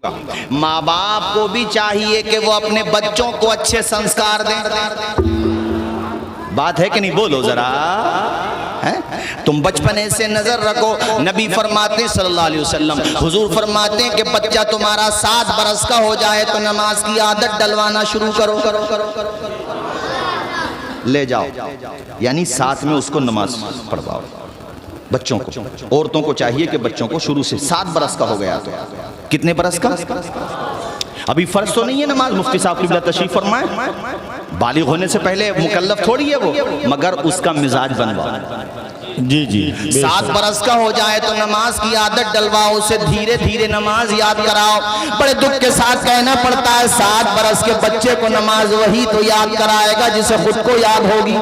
ماں باپ کو بھی چاہیے کہ وہ اپنے بچوں کو اچھے سنسکار دیں. بات ہے کہ نہیں؟ بولو ذرا. تم بچپنے سے نظر رکھو. نبی فرماتے ہیں صلی اللہ علیہ وسلم، حضور فرماتے ہیں کہ بچہ تمہارا 7 برس کا ہو جائے تو نماز کی عادت ڈلوانا شروع کرو. لے جاؤ، یعنی ساتھ میں اس کو نماز پڑھواؤ. بچوں کو، عورتوں کو چاہیے کہ بچوں کو شروع سے 7 برس کا ہو گیا تو کتنے برس کا؟ ابھی فرض تو نہیں ہے نماز. مفتی صاحب قبلہ تشریف فرمائیں، بالغ ہونے سے پہلے مکلف تھوڑی ہے وہ، مگر اس کا مزاج بنواؤ. جی جی 7 برس کا ہو جائے تو نماز کی عادت ڈلواؤ، اسے دھیرے دھیرے نماز یاد کراؤ. بڑے دکھ کے ساتھ کہنا پڑتا ہے 7 برس کے بچے کو نماز وہی تو یاد کرائے گا جسے خود کو یاد ہوگی.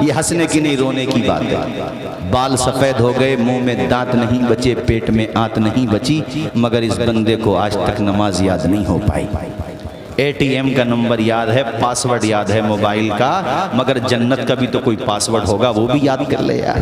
یہ ہنسنے کی نہیں رونے کی بات ہے. بال سفید ہو گئے، منہ میں دانت نہیں بچے، پیٹ میں آنت نہیں بچی، مگر اس بندے کو آج تک نماز یاد نہیں ہو پائی. ATM کا نمبر یاد ہے، پاسورڈ یاد ہے موبائل کا، مگر جنت کا بھی تو کوئی پاسورڈ ہوگا، وہ بھی یاد کر لے یار.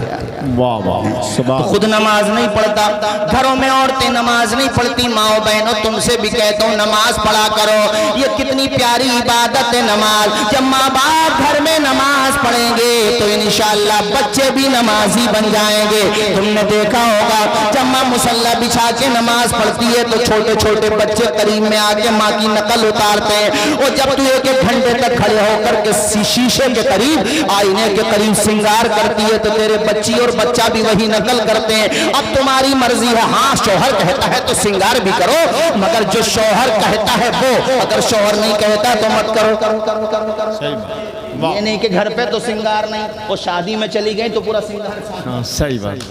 واہ واہ تو خود نماز نہیں پڑھتا، گھروں میں عورتیں نماز نہیں پڑھتی. ماؤں بہنوں تم سے بھی کہتا ہوں نماز پڑھا کرو. یہ کتنی پیاری عبادت ہے نماز. جب ماں باپ گھر میں نماز پڑھیں گے تو انشاءاللہ بچے بھی نمازی بن جائیں گے. تم نے دیکھا ہوگا جب ماں مصلی بچھا کے نماز پڑھتی ہے تو چھوٹے چھوٹے بچے قریب میں آ کے ماں کی نقل اتار اور جب تو 1-1 گھنٹے تک کھڑے ہو کر کے شیشے کے قریب، آئینے کے قریب سنگار کرتی ہے تو تیرے بچی اور بچہ بھی وہی نقل کرتے ہیں. اب تمہاری مرضی ہے. ہاں شوہر کہتا ہے تو سنگار بھی کرو، مگر جو شوہر کہتا ہے وہ، اگر شوہر نہیں کہتا تو مت کرو. یہ نہیں کہ گھر پہ تو سنگار نہیں، وہ شادی میں چلی گئی تو پورا سنگار. صحیح بات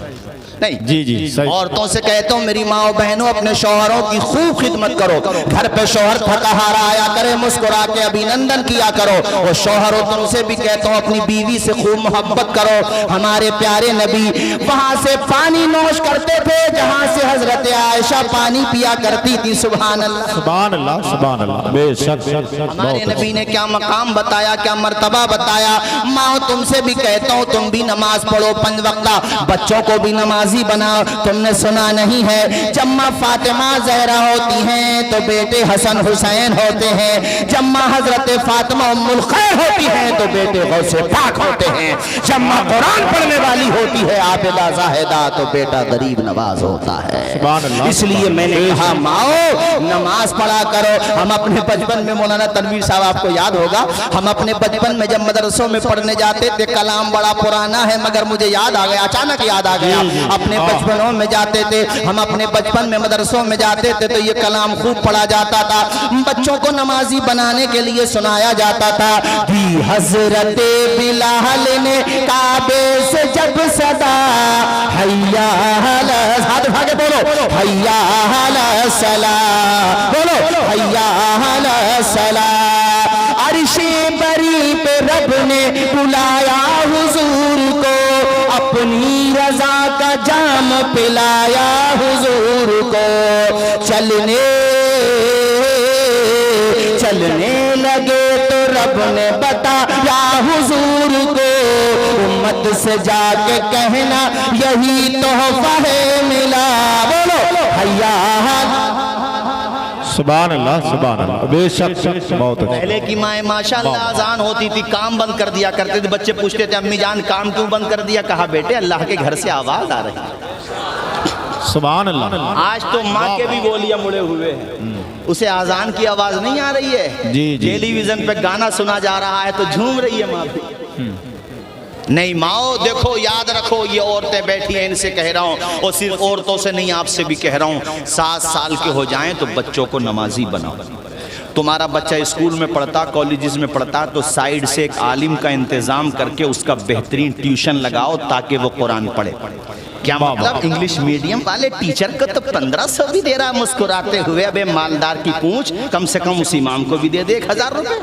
نہیں جی جی صحیح. عورتوں سے کہتا ہوں میری ماں و بہنوں اپنے شوہروں کی خوب خدمت کرو. گھر پہ شوہر تھکا ہارا آیا کرے، مسکرا کے ابھینندن کیا کرو. اور شوہروں تم سے بھی کہتا ہوں اپنی بیوی سے خوب محبت کرو. ہمارے پیارے نبی وہاں سے پانی نوش کرتے تھے جہاں سے حضرت عائشہ پانی پیا کرتی تھی. سبحان اللہ سبحان اللہ سبحان اللہ. بے شک ہمارے نبی نے کیا مقام بتایا، کیا مرتبہ بتایا. ماں تم سے بھی کہتا ہوں تم بھی نماز پڑھو 5 وقتہ، بچوں کو بھی نمازی بناؤ. تم نے سنا نہیں ہے جب ماں فاطمہ زہرا ہوتی ہیں تو بیٹے حسن حسین ہوتے ہیں. جب ماں حضرت فاطمہ ام الخیر ہوتی ہیں تو بیٹے غوث پاک ہوتے ہیں. جب ماں قرآن پڑھنے والی ہوتی ہے عابدہ زاہدہ تو بیٹا غریب نواز ہوتا ہے. اس لیے میں نے کہا ماؤ نماز پڑھا کرو. ہم اپنے بچپن میں، مولانا تنویر صاحب آپ کو یاد ہوگا، ہم اپنے بچپن میں جب مدرسوں میں پڑھنے جاتے تھے، کلام بڑا پرانا ہے مگر مجھے یاد آ گیا، اچانک یاد آ گیا. اپنے بچپنوں میں جاتے تھے ہم، اپنے بچپن میں مدرسوں میں جاتے تھے تو یہ کلام خوب پڑھا جاتا تھا. بچوں کو نمازی بنانے کے لیے سنایا جاتا تھا کہ حضرت بلال نے کعبے سے جب صدا حیا ہاتھ اٹھا کے بولو حیا الصلاۃ، بولو حیا الصلاۃ. عرش بری پہ رب نے بلایا حضور کو، اپنی رضا کا جام پلایا حضور کو. چلنے لگے تو رب نے بتایا حضور کو، امت سے جا کے کہنا یہی تحفہ ہے ملا. بولو حیا. سبحان اللہ سبحان اللہ. بے شک بہت اچھا. پہلے کی مائیں ماشاءاللہ اذان ہوتی تھی کام بند کر دیا کرتے تھے. بچے پوچھتے تھے امی جان کام کیوں بند کر دیا؟ کہا بیٹے اللہ کے گھر سے آواز آ رہی ہے. سبحان اللہ. آج تو ماں کے بھی بولیاں مڑے ہوئے ہیں، اسے آذان کی آواز نہیں آ رہی ہے. جی جی ٹیلی ویژن پہ گانا سنا جا رہا ہے تو جھوم رہی ہے ماں بھی. نہیں ماؤ دیکھو یاد رکھو، یہ عورتیں بیٹھی ہیں ان سے کہہ رہا ہوں، اور صرف عورتوں سے نہیں آپ سے بھی کہہ رہا ہوں، 7 سال کے ہو جائیں تو بچوں کو نمازی بناؤ. تمہارا بچہ اسکول میں پڑھتا، کالجز میں پڑھتا تو سائیڈ سے ایک عالم کا انتظام کر کے اس کا بہترین ٹیوشن لگاؤ تاکہ وہ قرآن پڑھے. کیا مطلب؟ انگلش میڈیم والے ٹیچر کو تو 1500 بھی دے رہا مسکراتے ہوئے. ابے مالدار کی پونچھ، کم سے کم اس امام کو بھی دے دے 1000 روپے.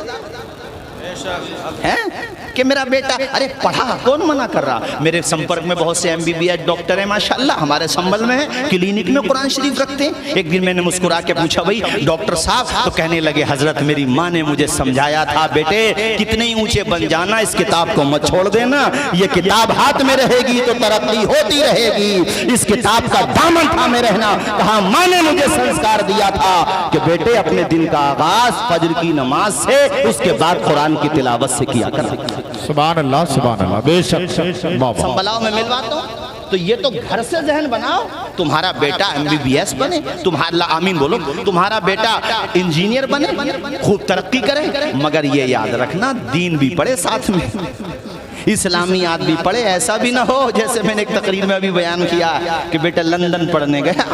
کہ میرا بیٹا ارے پڑھا، کون منع کر رہا؟ میرے سمپرک میں بہت سے MBBS ڈاکٹر ہیں ماشاءاللہ، ہمارے سنبل میں ہیں، کلینک میں قرآن شریف رکھتے ہیں۔ ایک دن میں نے مسکرا کے پوچھا بھائی ڈاکٹر صاحب، تو کہنے لگے حضرت میری ماں نے مجھے سمجھایا تھا بیٹے کتنے ہی اونچے بن جانا، اس کتاب کو مت چھوڑ دینا، یہ کتاب ہاتھ میں رہے گی تو ترقی ہوتی رہے گی، اس کتاب کا دامن تھامے رہنا۔ کہا ماں نے مجھے سنسکار دیا تھا کہ بیٹے اپنے دن کا آغاز فجر کی نماز سے، اس کے بعد قرآن کی تلاوت سے کیا کر۔ سبحان اللہ بے شک سنبلاؤ میں ملواتا ہوں۔ تو یہ تو گھر سے ذہن بناؤ، تمہارا بیٹا MBBS بنے، تمہارا اللہ آمین بولو، تمہارا بیٹا انجینئر بنے، خوب ترقی کرے، مگر یہ یاد رکھنا دین بھی پڑھے ساتھ میں، اسلامیات بھی پڑھے۔ ایسا بھی نہ ہو جیسے میں نے ایک تقریر میں ابھی بیان کیا کہ بیٹا لندن پڑھنے گیا،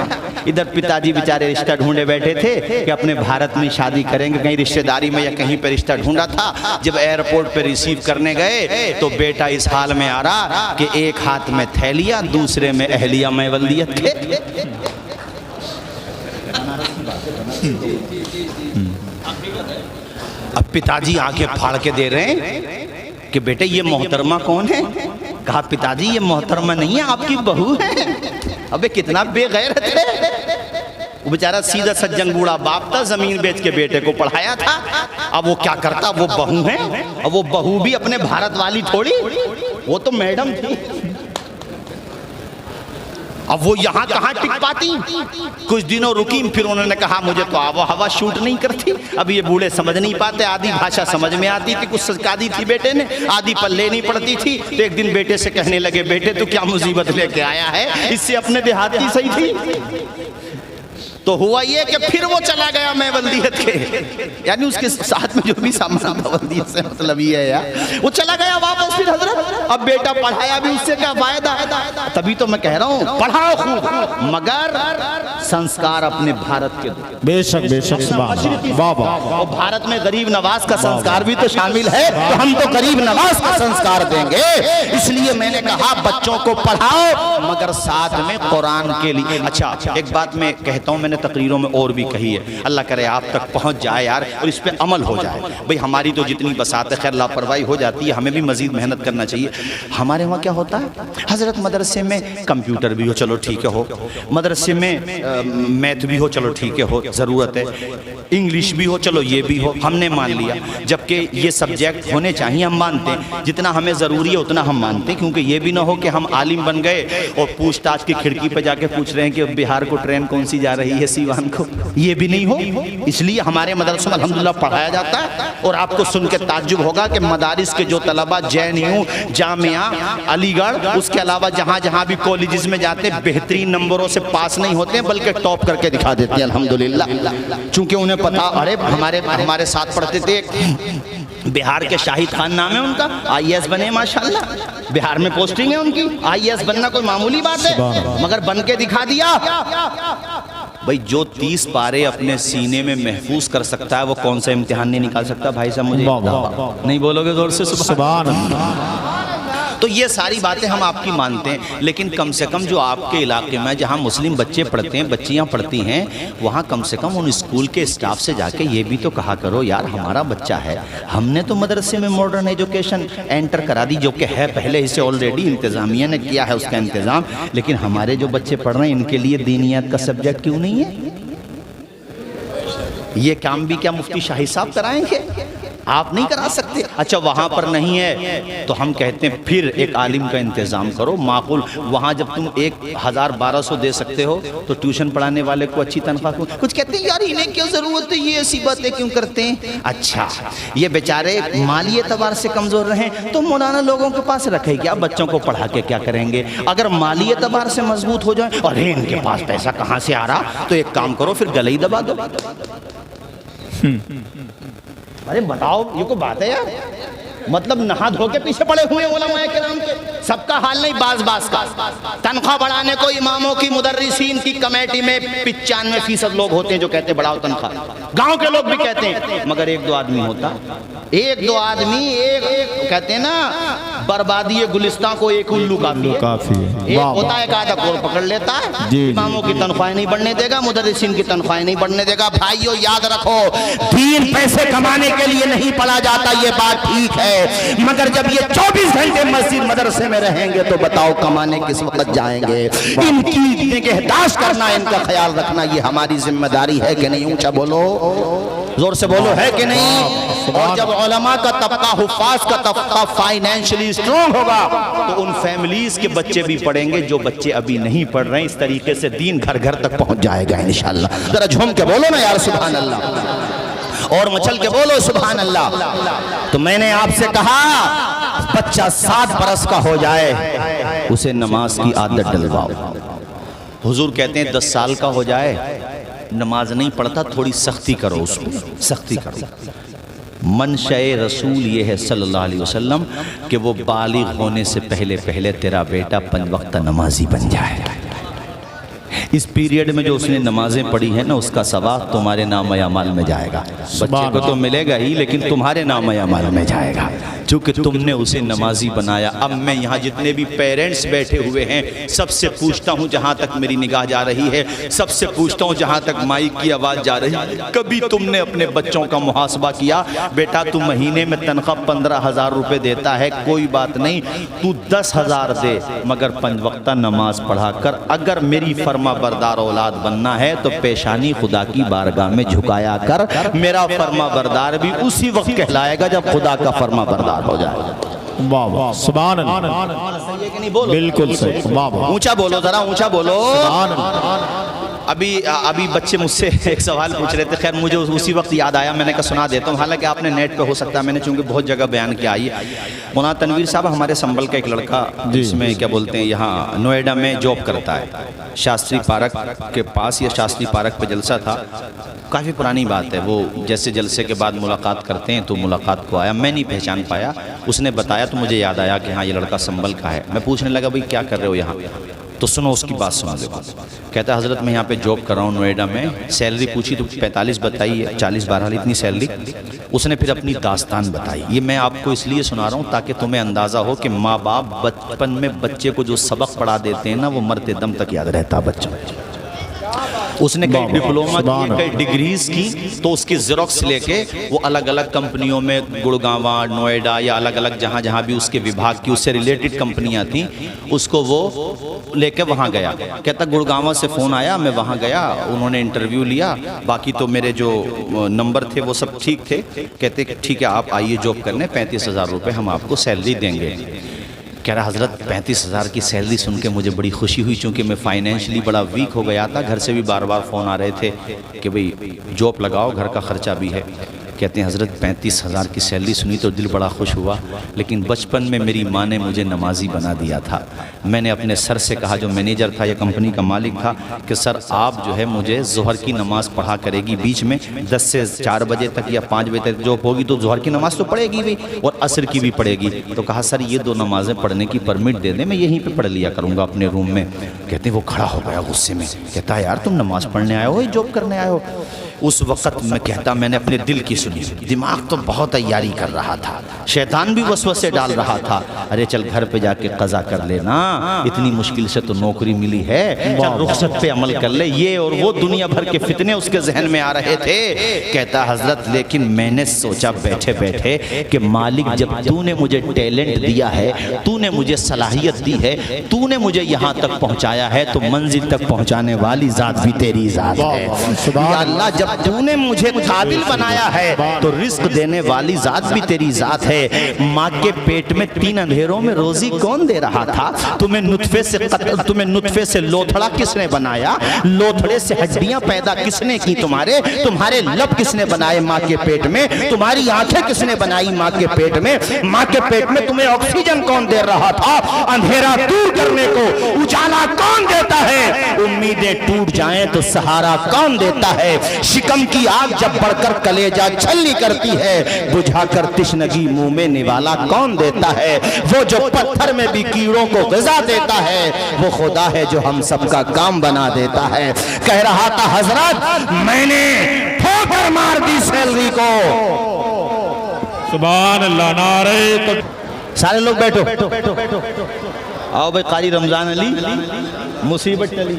ادھر پتا جی بیچارے رشتہ ڈھونڈے بیٹھے تھے کہ اپنے بھارت میں شادی کریں گے، کہیں رشتہ داری میں یا کہیں پہ رشتہ ڈھونڈا تھا۔ جب ایئرپورٹ پہ ریسیو کرنے گئے تو بیٹا اس حال میں آ رہا کہ ایک ہاتھ میں تھیلیاں، دوسرے میں اہلیہ میں ولدیت کے۔ اب پتا جی آنکھیں پھاڑ کے دے رہے ہیں کہ بیٹے یہ محترمہ کون ہے؟ کہا پتا جی یہ محترمہ نہیں ہے، آپ کی بہو ہے۔ ابے کتنا بے غیرت ہے، وہ بیچارہ سیدھا سجن بوڑھا باپ تھا، زمین بیچ کے بیٹے کو پڑھایا تھا۔ اب وہ کیا کرتا، وہ بہو ہے، اب وہ بہو بھی اپنے بھارت والی تھوڑی، وہ تو میڈم تھی۔ اب وہ یہاں کہاں ٹک پاتی، کچھ دنوں رکی، پھر انہوں نے کہا مجھے تو آب و ہوا شوٹ نہیں کرتی۔ اب یہ بوڑھے سمجھ نہیں پاتے، آدھی بھاشا سمجھ میں آتی تھی، کچھ سکھا دی تھی بیٹے نے، آدھی پلے نہیں پڑتی تھی۔ تو ایک دن بیٹے سے کہنے لگے بیٹے تو کیا مصیبت لے کے آیا ہے، اس سے اپنے دیہاتی صحیح تھی۔ تو ہوا یہ کہ پھر وہ چلا گیا میں ولدیت کے، یعنی اس کے ساتھ میں جو بھی سامان تھا ولدیت سے مطلب یہ ہے یار، وہ چلا گیا واپس پھر حضرت۔ اب بیٹا پڑھایا بھی اس سے کیا فائدہ، تبھی تو میں کہہ رہا ہوں پڑھاؤ خوب، مگر سنسکار اپنے بھارت کے دو۔ بے شک سبحان اللہ، واہ واہ۔ اور بھارت میں غریب نواز کا سنسکار بھی تو شامل ہے، تو ہم تو غریب نواز کا سنسکار دیں گے۔ اس لیے میں نے کہا بچوں کو پڑھاؤ مگر ساتھ میں قرآن کے لیے۔ اچھا ایک بات میں کہتا ہوں، میں نے تقریروں میں اور بھی کہی ہے، اللہ کرے آپ تک پہنچ جائے یار اور اس پہ عمل ہو جائے۔ بھئی ہماری تو جتنی بساط ہے خیر لاپرواہی ہو جاتی ہے، ہمیں بھی مزید محنت کرنا چاہیے۔ ہمارے وہاں کیا ہوتا ہے حضرت، مدرسے میں کمپیوٹر بھی ہو چلو ٹھیک ہے ہو، مدرسے میں میتھ بھی ہو چلو ٹھیک ہے ہو، ضرورت ہے، انگلش بھی ہو چلو یہ بھی ہو، ہم نے مان لیا۔ جبکہ یہ سبجیکٹ ہونے چاہیے، ہم مانتے ہیں جتنا ہمیں ضروری ہے اتنا ہم مانتے ہیں، کیونکہ یہ بھی نہ ہو کہ ہم عالم بن گئے اور پوچھ تاچھ کی کھڑکی پہ جا کے پوچھ رہے ہیں کہ بہار کو ٹرین کون سی جا رہی ہے سیوان کو، یہ بھی نہیں ہو۔ اس لیے ہمارے مدرسوں میں الحمدللہ پڑھایا جاتا ہے۔ اور آپ کو سن کے تعجب ہوگا کہ مدارس کے جو طلبہ JNU، جامعہ علی گڑھ، اس کے علاوہ جہاں جہاں بھی کالجز میں جاتے ہیں بہترین نمبروں سے پاس نہیں ہوتے ہیں بلکہ ٹاپ کر کے دکھا دیتے ہیں الحمدللہ، چونکہ انہیں پتا ارے ہمارے ساتھ پڑھتے تھے، بہار کے شاہد خان نام ہے ان کا، IAS بنے ماشاءاللہ، بہار میں پوسٹنگ ہے ان کی، IAS بننا کوئی معمولی بات ہے، مگر بن کے دکھا دیا۔ بھئی جو 30 پارے اپنے سینے میں محفوظ کر سکتا ہے وہ کون سا امتحان نہیں نکال سکتا؟ بھائی صاحب مجھے نہیں بولو گے زور سے سبحان اللہ۔ تو یہ ساری باتیں ہم آپ کی مانتے ہیں، لیکن کم سے کم جو آپ کے علاقے میں جہاں مسلم بچے پڑھتے ہیں، بچیاں پڑھتی ہیں، وہاں کم سے کم ان اسکول کے اسٹاف سے جا کے یہ بھی تو کہا کرو یار ہمارا بچہ ہے، ہم نے تو مدرسے میں ماڈرن ایجوکیشن انٹر کرا دی، جو کہ ہے پہلے سے آلریڈی، انتظامیہ نے کیا ہے اس کا انتظام، لیکن ہمارے جو بچے پڑھ رہے ہیں ان کے لیے دینیات کا سبجیکٹ کیوں نہیں ہے؟ یہ کام بھی کیا مفتی شاہی صاحب کرائیں گے؟ آپ نہیں کرا سکتے۔ اچھا وہاں پر نہیں ہے تو ہم کہتے ہیں پھر ایک عالم کا انتظام کرو معقول، وہاں جب تم 1000-1200 دے سکتے ہو تو ٹیوشن پڑھانے والے کو اچھی تنخواہ کو، کچھ کہتے ہیں یار انہیں کیوں ضرورت ہے، یہ ایسی باتیں کیوں کرتے ہیں؟ اچھا یہ بیچارے مالی اعتبار سے کمزور رہیں تو مولانا لوگوں کے پاس رکھے کیا، بچوں کو پڑھا کے کیا کریں گے؟ اگر مالی اعتبار سے مضبوط ہو جائیں اور ان کے پاس پیسہ کہاں سے آ رہا، تو ایک کام کرو پھر گلے ہی دبا دو۔ ارے بتاؤ یہ کوئی بات ہے یار، مطلب نہا دھو کے پیچھے پڑے ہوئے علماء کرام کے، سب کا حال نہیں باز کا۔ تنخواہ بڑھانے کو اماموں کی مدرسین کی کمیٹی میں 95% لوگ ہوتے ہیں جو کہتے ہیں بڑھاؤ تنخواہ، گاؤں کے لوگ بھی کہتے ہیں، مگر 1-2 آدمی ہوتا، 1-2 آدمی، ایک کہتے ہیں نا بربادی گلستان کو ایک الو کافی ہے، ایک ہوتا ہے ایک آدھا کوڑ پکڑ لیتا ہے، اماموں کی تنخواہ نہیں بڑھنے دے گا، مدرسین کی تنخواہ نہیں بڑھنے دے گا۔ بھائیو یاد رکھو دین پیسے کمانے کے لیے نہیں پڑھا جاتا یہ بات ٹھیک ہے، مگر جب یہ 24 گھنٹے مسجد مدرسے میں رہیں گے تو بتاؤ کمانے کس وقت جائیں گے؟ ان کی نگہداشت کرنا، ان کا خیال رکھنا یہ ہماری ذمہ داری ہے کہ نہیں؟ اونچا بولو، زور سے بولو، ہے کہ نہیں؟ اور جب علماء کا طبقہ، حفاظ کا طبقہ فائنینشلی سٹرونگ ہوگا تو ان فیملیز کے بچے بھی پڑھیں گے جو بچے ابھی نہیں پڑھ رہے ہیں۔ اس طریقے سے دین گھر گھر تک پہنچ جائے گا انشاءاللہ۔ ذرا جھوم کے بولو نا یار سبحان اللہ، اور مچل کے بولو سبحان اللہ۔ تو میں نے آپ سے کہا بچہ 7 برس کا ہو جائے اسے نماز کی عادت ڈلواؤ۔ حضور کہتے ہیں 10 سال کا ہو جائے نماز نہیں پڑھتا، تھوڑی سختی کرو، اس میں سختی کرو۔ منشأ رسول یہ ہے صلی اللہ علیہ وسلم کہ وہ بالغ ہونے سے پہلے پہلے تیرا بیٹا 5 وقت نمازی بن جائے۔ اس پیریڈ میں جو اس نے نمازیں پڑھی ہیں نا، اس کا ثواب تمہارے نام اعمال میں جائے گا۔ بچے کو تو ملے گا ہی لیکن تمہارے نام اعمال میں جائے گا، چونکہ تم نے اسے نمازی بنایا۔ اب میں یہاں جتنے بھی پیرنٹس بیٹھے ہوئے ہیں سب سے پوچھتا ہوں، جہاں تک میری نگاہ جا رہی ہے، سب سے پوچھتا ہوں جہاں تک مائک کی آواز جا رہی ہے، کبھی تم نے اپنے بچوں کا محاسبہ کیا؟ بیٹا تو مہینے میں تنخواہ 15,000 روپے دیتا ہے، کوئی بات نہیں، تو 10,000 دے مگر 5 وقتہ نماز پڑھا کر۔ اگر میری فرما بردار اولاد بننا ہے تو پیشانی خدا کی بارگاہ میں جھکایا کر۔ میرا فرما بردار بھی اسی وقت کہلائے گا جب خدا کا فرما بردار ہو جائے گا۔ واہ واہ سبحان اللہ، بالکل صحیح، واہ واہ، اونچا بولو، ذرا اونچا بولو۔ سبحان اللہ۔ ابھی بچے مجھ سے ایک سوال پوچھ رہے تھے، خیر مجھے اسی وقت یاد آیا، میں نے کہا سنا دیتا ہوں، حالانکہ آپ نے نیٹ پہ ہو سکتا ہے، میں نے چونکہ بہت جگہ بیان کیا آئی۔ مولانا تنویر صاحب ہمارے سنبل کا ایک لڑکا جس میں کیا بولتے ہیں یہاں نوئیڈا میں جاب کرتا ہے، شاستری پارک کے پاس یا شاستری پارک پہ جلسہ تھا، کافی پرانی بات ہے، وہ جیسے جلسے کے بعد ملاقات کرتے ہیں تو ملاقات کو آیا، میں نہیں پہچان پایا، اس نے بتایا تو مجھے یاد آیا کہ ہاں یہ لڑکا سنبل کا ہے۔ میں پوچھنے لگا بھئی کیا کر رہے ہو یہاں؟ تو سنو اس کی بات سنا دے۔ کہتا ہے حضرت میں یہاں پہ جاب کر رہا ہوں نوئیڈا میں، سیلری پوچھی تو 45 بتائی ہے، 40 بہرحال اتنی سیلری۔ اس نے پھر اپنی داستان بتائی۔ یہ میں آپ کو اس لیے سنا رہا ہوں تاکہ تمہیں اندازہ ہو کہ ماں باپ بچپن میں بچے کو جو سبق پڑھا دیتے ہیں نا وہ مرتے دم تک یاد رہتا بچہ۔ اس نے کئی ڈپلومہ کی، کئی ڈگریز کی، تو اس کی زیروکس لے کے وہ الگ الگ کمپنیوں میں گڑگاواں، نوئیڈا یا الگ الگ جہاں جہاں بھی اس کے وبھاگ کی اس سے ریلیٹڈ کمپنیاں تھیں، اس کو وہ لے کے وہاں گیا۔ کہتا گڑگاواں سے فون آیا، میں وہاں گیا، انہوں نے انٹرویو لیا، باقی تو میرے جو نمبر تھے وہ سب ٹھیک تھے۔ کہتے کہ ٹھیک ہے آپ آئیے جاب کرنے، 35,000 روپے ہم آپ کو سیلری دیں گے۔ کہہ رہا حضرت 35,000 کی سیلری سن کے مجھے بڑی خوشی ہوئی، چونکہ میں فائنینشلی بڑا ویک ہو گیا تھا، گھر سے بھی بار بار فون آ رہے تھے کہ بھئی جاب لگاؤ، گھر کا خرچہ بھی ہے۔ کہتے ہیں حضرت 35,000 کی سیلری سنی تو دل بڑا خوش ہوا، لیکن بچپن میں میری ماں نے مجھے نمازی بنا دیا تھا۔ میں نے اپنے سر سے کہا، جو مینیجر تھا یا کمپنی کا مالک تھا، کہ سر آپ جو ہے مجھے ظہر کی نماز پڑھا کرے گی بیچ میں 10 سے 4 بجے تک یا 5 بجے تک جاب ہوگی تو ظہر کی نماز تو پڑھے گی بھی اور عصر کی بھی پڑھے گی۔ تو کہا سر یہ 2 نمازیں پڑھنے کی پرمٹ دے دیں، میں یہیں پہ پڑھ لیا کروں گا اپنے روم میں۔ کہتے ہیں وہ کھڑا ہو گیا غصے میں، کہتا ہے یار تم نماز پڑھنے آئے ہو یا جاب کرنے آئے ہو؟ اس وقت میں کہتا میں نے اپنے دل کی سنی، دماغ تو بہت تیاری کر رہا تھا، شیطان بھی وسوسے ڈال رہا تھا، ارے چل گھر پہ جا کے قضا کر لینا، اتنی مشکل سے تو نوکری ملی ہے، چل رخصت پہ عمل کر لے، یہ اور وہ دنیا بھر کے فتنے اس کے ذہن میں آ رہے تھے۔ کہتا حضرت لیکن میں نے سوچا بیٹھے بیٹھے کہ مالک جب تو نے مجھے ٹیلنٹ دیا ہے، تو نے مجھے صلاحیت دی ہے، تو نے مجھے یہاں تک پہنچایا ہے، تو منزل تک پہنچانے والی ذات بھی تیری ذات ہے۔ یا اللہ جب تو نے مجھے قابل بنایا ہے تو رزق دینے والی ذات بھی تیری ذات ہے۔ ماں کے پیٹ میں 3 اندھیروں میں روزی کون دے رہا تھا؟ تمہیں نطفے سے لوتھڑا کس نے بنایا؟ لوتھڑے سے ہڈیاں پیدا کس نے کی؟ تمہارے لب کس نے بنائے ماں کے پیٹ میں؟ تمہاری آنکھیں کس نے بنائی ماں کے پیٹ میں؟ ماں کے پیٹ میں تمہیں آکسیجن کون دے رہا تھا؟ اندھیرا دور کرنے کو اجالا کون دیتا ہے؟ امیدیں ٹوٹ جائیں تو سہارا کون دیتا ہے؟ شکم کی آگ جب بڑھ کر کلیجہ چھلنی کرتی ہے، بجھا کر تشنگی منہ میں نوالا کون دیتا ہے؟ وہ جو پتھر میں بھی کیڑوں کو غذا دیتا ہے، وہ خدا ہے جو ہم سب کا کام بنا دیتا ہے۔ کہہ رہا تھا حضرت میں نے ٹھوکر مار دی سیلری کو۔ سبحان اللہ، نعرہ سارے لوگ بیٹھو، آؤ بھائی قاری رمضان علی، مصیبت چلی،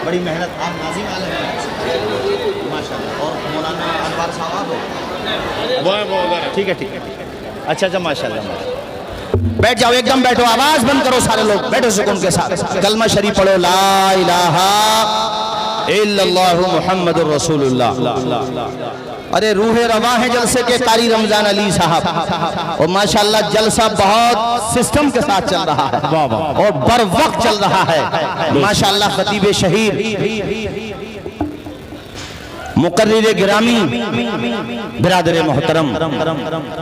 بڑی محنت، آپ ناظم عالم ہیں ماشاءاللہ، اور مولانا انوار صاحب ٹھیک ہے ٹھیک ہے. اچھا ماشاءاللہ. بیٹھ جاؤ, ایک دم بیٹھو, آواز بند کرو سارے لوگ, بیٹھو سکون کے ساتھ. کلمہ شریف پڑھو, لا الہ الا اللہ محمد الرسول اللہ. ارے روح رواں ہے جلسے کے قاری رمضان علی صاحب, اور ماشاءاللہ جلسہ بہت سسٹم کے ساتھ چل رہا ہے اور بر وقت چل رہا ہے. ماشاءاللہ خطیب شہید مقرر گرامی برادر محترم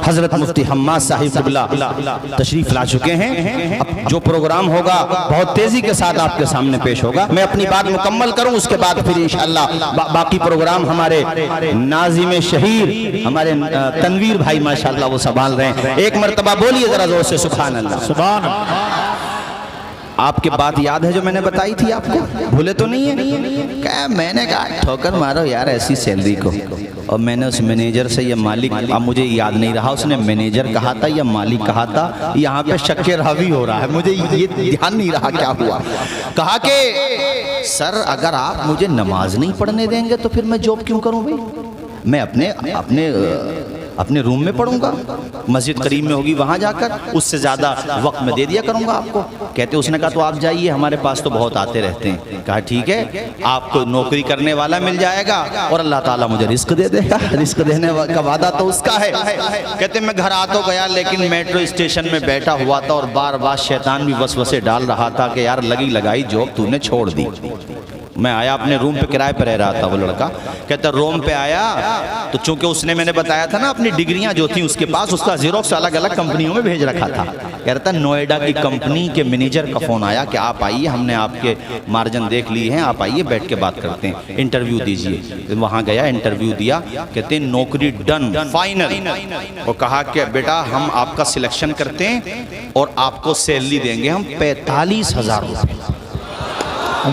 حضرت مفتی حماد صاحب قبلہ تشریف لا چکے ہیں. اب جو پروگرام ہوگا بہت تیزی کے ساتھ آپ کے سامنے پیش ہوگا. میں اپنی بات مکمل کروں, اس کے بعد پھر انشاءاللہ باقی پروگرام ہمارے ناظم شہیر ہمارے تنویر بھائی ماشاءاللہ وہ سنبھال رہے ہیں. ایک مرتبہ بولیے ذرا زور سے سبحان اللہ. سبحان اللہ. آپ کے بات یاد ہے جو میں نے بتائی تھی آپ کو, بھولے تو نہیں ہے؟ کہ میں نے کہا ٹھوکر مارو یار ایسی سیلری کو, اور میں نے اس مینیجر سے یا مالک, اب مجھے یاد نہیں رہا اس نے مینیجر کہا تھا یا مالک کہا تھا, یہاں پہ شک راوی ہو رہا ہے, مجھے یہ دھیان نہیں رہا کیا ہوا. کہا کہ سر اگر آپ مجھے نماز نہیں پڑھنے دیں گے تو پھر میں جاب کیوں کروں بھائی, میں اپنے روم میں پڑھوں گا, مسجد قریب میں ہوگی وہاں جا کر, اس سے زیادہ وقت میں دے دیا کروں گا آپ کو. کہتے اس نے کہا تو آپ جائیے, ہمارے پاس تو بہت آتے رہتے ہیں. کہا ٹھیک ہے, آپ کو نوکری کرنے والا مل جائے گا اور اللہ تعالیٰ مجھے رزق دے دے گا, رزق دینے کا وعدہ تو اس کا ہے. کہتے میں گھر آ تو گیا لیکن میٹرو اسٹیشن میں بیٹھا ہوا تھا اور بار بار شیطان بھی وسوسے ڈال رہا تھا کہ یار لگی لگائی جاب تو نے چھوڑ دی. میں آیا اپنے روم پہ کرائے پہ رہ رہا تھا وہ لڑکا, کہتا روم پہ آیا تو چونکہ اس نے میں نے بتایا تھا نا اپنی ڈگریاں جو تھیں اس کے پاس, اس کا زیروکس الگ الگ کمپنیوں میں بھیج رکھا تھا. کہہ رہا تھا نوئیڈا کی کمپنی کے مینیجر کا فون آیا کہ آپ آئیے, ہم نے آپ کے مارجن دیکھ لی ہیں, آپ آئیے بیٹھ کے بات کرتے ہیں, انٹرویو دیجئے. وہاں گیا, انٹرویو دیا, کہتے ہیں نوکری ڈن فائنل. اور کہا کہ بیٹا ہم آپ کا سلیکشن کرتے ہیں اور آپ کو سیلری دیں گے ہم 45,000 روپے.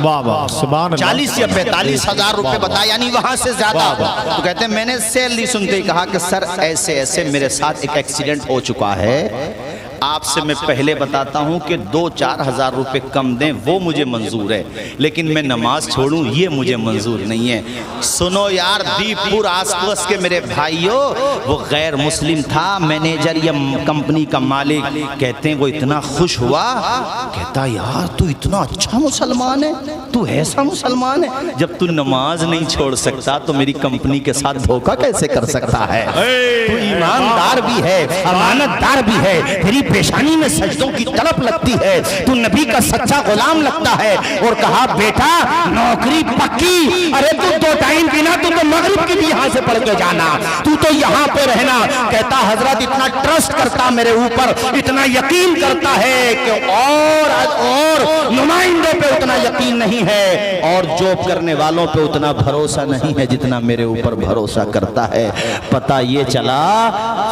واہ واہ سبحان اللہ. 40 یا 45,000 روپے بتا, یعنی وہاں سے زیادہ. تو کہتے ہیں میں نے سیلری سنتے ہی کہا کہ سر ایسے ایسے میرے ساتھ ایک ایکسیڈنٹ ہو چکا ہے, آپ سے میں پہلے بتاتا ہوں کہ 2-4 ہزار روپے کم دیں وہ مجھے منظور ہے, لیکن میں نماز چھوڑوں یہ مجھے منظور نہیں ہے. سنو یار دیپ پور آس پاس کے میرے بھائیوں, وہ غیر مسلم تھا, مینیجر یا کمپنی کا مالک. کہتے ہیں وہ اتنا خوش ہوا, کہتا یار تو اتنا اچھا مسلمان ہے, تو ایسا مسلمان ہے, جب تو نماز نہیں چھوڑ سکتا تو میری کمپنی کے ساتھ دھوکہ کیسے کر سکتا ہے. تو ایماندار بھی ہے, امانت دار بھی ہے, تیری پیشانی میں سجدوں کی طلب لگتی ہے, تو نبی کا سچا غلام لگتا ہے. اور کہا بیٹا نوکری پکی, ارے تو 2 ٹائم پینا, تو مغرب کی بھی یہاں سے پڑھ کے جانا, تو یہاں پہ رہنا. کہتا حضرت اتنا ٹرسٹ کرتا میرے اوپر, اتنا یقین کرتا ہے کہ اور نمائندوں پہ اتنا یقین نہیں ہے, اور جاب کرنے والوں پہ اتنا بھروسہ نہیں ہے جتنا میرے اوپر بھروسہ کرتا ہے. پتہ یہ چلا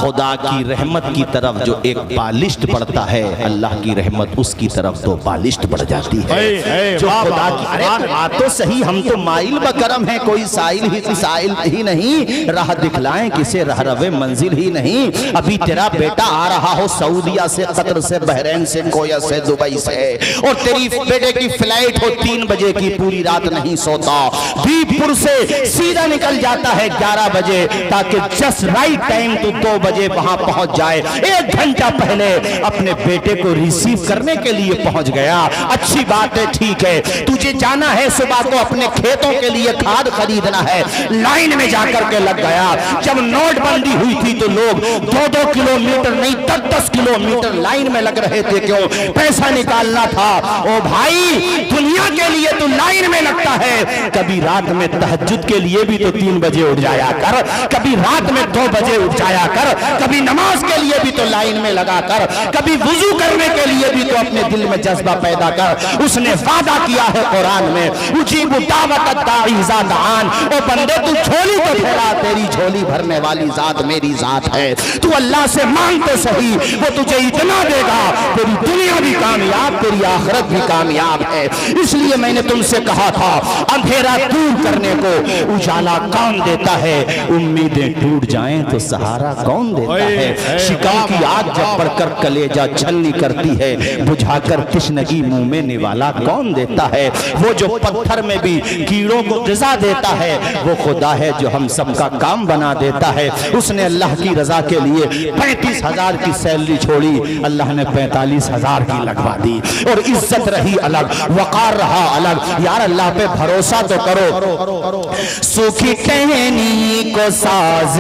خدا کی رحمت کی طرف جو ایک بالشت بڑھتا ہے, اللہ کی رحمت اس کی طرف تو بالشت بڑھ جاتی ہے. جو خدا کی, ارے تو صحیح, ہم تو مائل بکرم ہیں, کوئی سائل ہی نہیں, راہ دکھلائیں کسے رہ روے منزل ہی نہیں. ابھی تیرا بیٹا آ رہا ہو سعودیہ سے, قطر سے, بحرین سے, کویا سے, دبئی سے, اور تیری بیٹے کی فلائٹ ہو 3 بجے کی, پوری رات نہیں سوتا, دیپ پور سے سیدھا نکل جاتا ہے 11 بجے تاکہ جسٹ رائٹ ٹائم تو 2 بجے وہاں پہنچ جائے. 1 گھنٹہ پہلے اپنے بیٹے کو ریسیو کرنے کے لیے پہنچ گیا. اچھی بات ہے, ٹھیک ہے, تجھے جانا ہے صبح کو اپنے کھیتوں کے لیے کھاد خریدنا ہے, لائن میں جا کر کے لگ گیا. جب نوٹ بندی ہوئی تھی تو لوگ 2-2 کلومیٹر نہیں 10-10 کلومیٹر لائن میں لگ رہے تھے, کیوں, پیسہ نکالنا تھا. او بھائی دنیا کے لیے تو لائن میں لگتا ہے, کبھی رات میں تہجد کے لیے بھی تو 3 بجے اٹھ جایا کر, کبھی رات میں 2 بجے اٹھ جایا کر, کبھی نماز کے لیے بھی تو لائن میں لگا کر, کبھی وضو کرنے کے لیے بھی تو اپنے دل میں جذبہ پیدا کر. اس نے وعدہ کیا ہے قرآن میں, اجیب دعوت الداعی اذا دعان. او بندے تو جھولی تو پھیلا, تیری جھولی بھرنے والی ذات میری ذات ہے. تو اللہ سے مانگ تو صحیح, وہ تجھے اتنا دے گا, تیری دنیا بھی کامیاب, تیری آخرت بھی کامیاب ہے. اس لیے میں نے تم سے کہا تھا اندھیرا دور کرنے کو اجالا کون دیتا ہے, امیدیں ٹوٹ جائیں تو سہارا کون دیتا ہے. شکم کی آگ جب بڑھ کر کلیجہ چھلنی کرتی ہے, بجھا کر تشنگی منہ میں نوالا کون دیتا ہے. وہ جو پتھر میں بھی کیڑوں کو غذا دیتا ہے, وہ خدا ہے جو ہم سب کا کام بنا دیتا ہے، اس نے اللہ کی رضا کے لیے 35,000 کی سیلری چھوڑی، اللہ نے 45,000 کی لگوا دی، اور عزت رہی الگ، وقار رہا الگ۔ یار اللہ پہ بھروسہ تو کرو۔ سوکھی ٹہنی کو ساز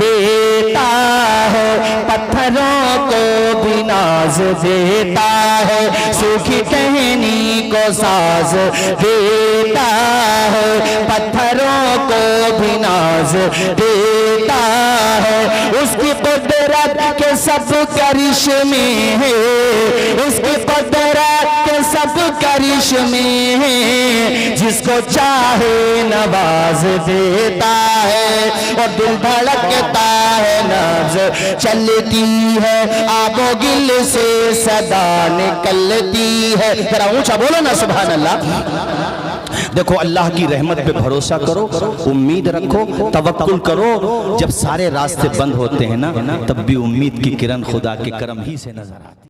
دیتا ہے، پتھروں کو بھی ناز دیتا ہے، سوکھی ٹہنی کو ساز دیتا ہے، پتھروں کو بھی ناز دیتا ہے۔ اس کی قدرت کے سب کرشمے ہیں، اس کی قدرت کے سب کرشمے ہیں، جس کو چاہے نواز دیتا ہے، اور دل دھڑکتا ہے، نبض چلتی ہے، آب و گل سے صدا نکلتی ہے۔ ذرا اونچا بولو نا سبحان اللہ۔ دیکھو اللہ کی رحمت پہ بھروسہ کرو، امید رکھو، توکل کرو۔ جب سارے راستے بند ہوتے ہیں نا، تب بھی امید کی کرن خدا کے کرم ہی سے نظر آتی ہے۔